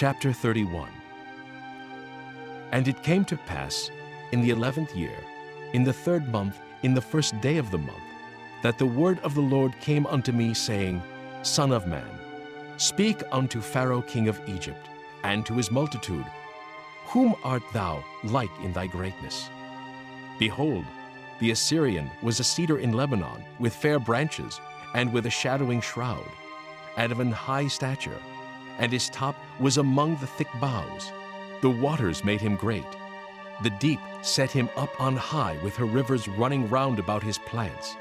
Chapter 31. And it came to pass in the 11th year, in the 3rd month, in the 1st day of the month, that the word of the Lord came unto me, saying, Son of man, speak unto Pharaoh king of Egypt, and to his multitude, Whom art thou like in thy greatness? Behold, the Assyrian was a cedar in Lebanon, with fair branches, and with a shadowing shroud, and of an high stature, and his top was among the thick boughs. The waters made him great. The deep set him up on high, with her rivers running round about his plants,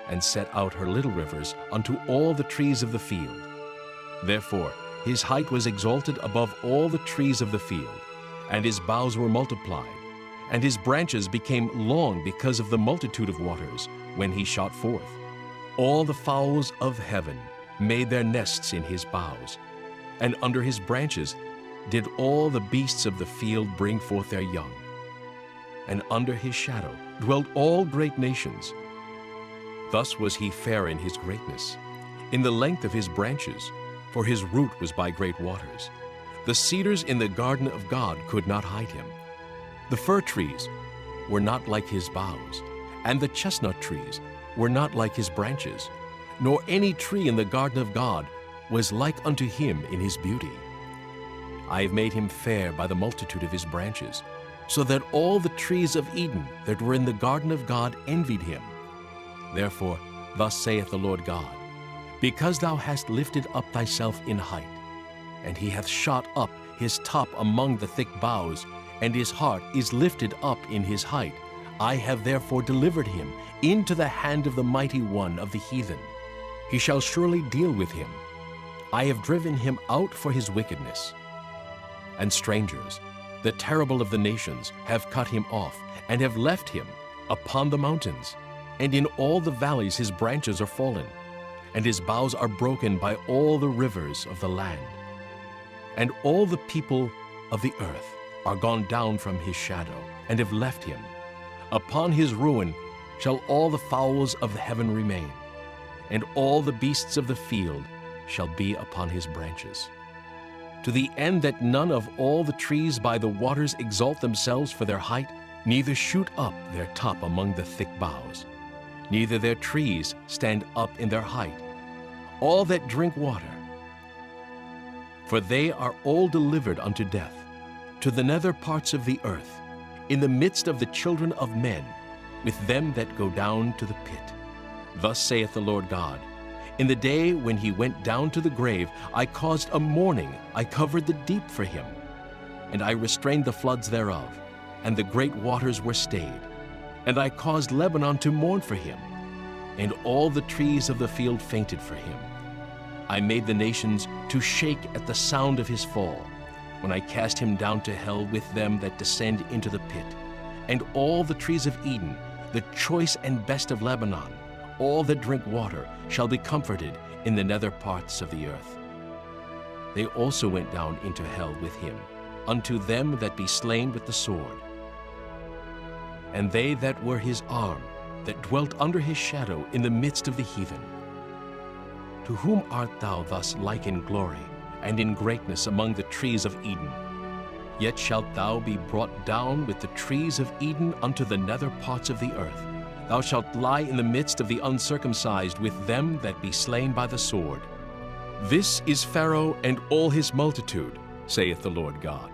and set out her little rivers unto all the trees of the field. Therefore his height was exalted above all the trees of the field, and his boughs were multiplied, and his branches became long because of the multitude of waters when he shot forth. All the fowls of heaven made their nests in his boughs, and under his branches did all the beasts of the field bring forth their young. And under his shadow dwelt all great nations. Thus was he fair in his greatness, in the length of his branches, for his root was by great waters. The cedars in the garden of God could not hide him. The fir trees were not like his boughs, and the chestnut trees were not like his branches, nor any tree in the garden of God was like unto him in his beauty. I have made him fair by the multitude of his branches, so that all the trees of Eden that were in the garden of God envied him. Therefore thus saith the Lord God, Because thou hast lifted up thyself in height, and he hath shot up his top among the thick boughs, and his heart is lifted up in his height, I have therefore delivered him into the hand of the mighty one of the heathen. He shall surely deal with him. I have driven him out for his wickedness. And strangers, the terrible of the nations, have cut him off, and have left him upon the mountains. And in all the valleys his branches are fallen, and his boughs are broken by all the rivers of the land. And all the people of the earth are gone down from his shadow, and have left him. Upon his ruin shall all the fowls of the heaven remain, and all the beasts of the field shall be upon his branches, to the end that none of all the trees by the waters exalt themselves for their height, neither shoot up their top among the thick boughs, neither their trees stand up in their height, all that drink water. For they are all delivered unto death, to the nether parts of the earth, in the midst of the children of men, with them that go down to the pit. Thus saith the Lord God, In the day when he went down to the grave, I caused a mourning, I covered the deep for him, and I restrained the floods thereof, and the great waters were stayed. And I caused Lebanon to mourn for him, and all the trees of the field fainted for him. I made the nations to shake at the sound of his fall, when I cast him down to hell with them that descend into the pit. And all the trees of Eden, the choice and best of Lebanon, all that drink water, shall be comforted in the nether parts of the earth. They also went down into hell with him, unto them that be slain with the sword. And they that were his arm, that dwelt under his shadow in the midst of the heathen. To whom art thou thus like in glory, and in greatness among the trees of Eden? Yet shalt thou be brought down with the trees of Eden unto the nether parts of the earth. Thou shalt lie in the midst of the uncircumcised with them that be slain by the sword. This is Pharaoh and all his multitude, saith the Lord God.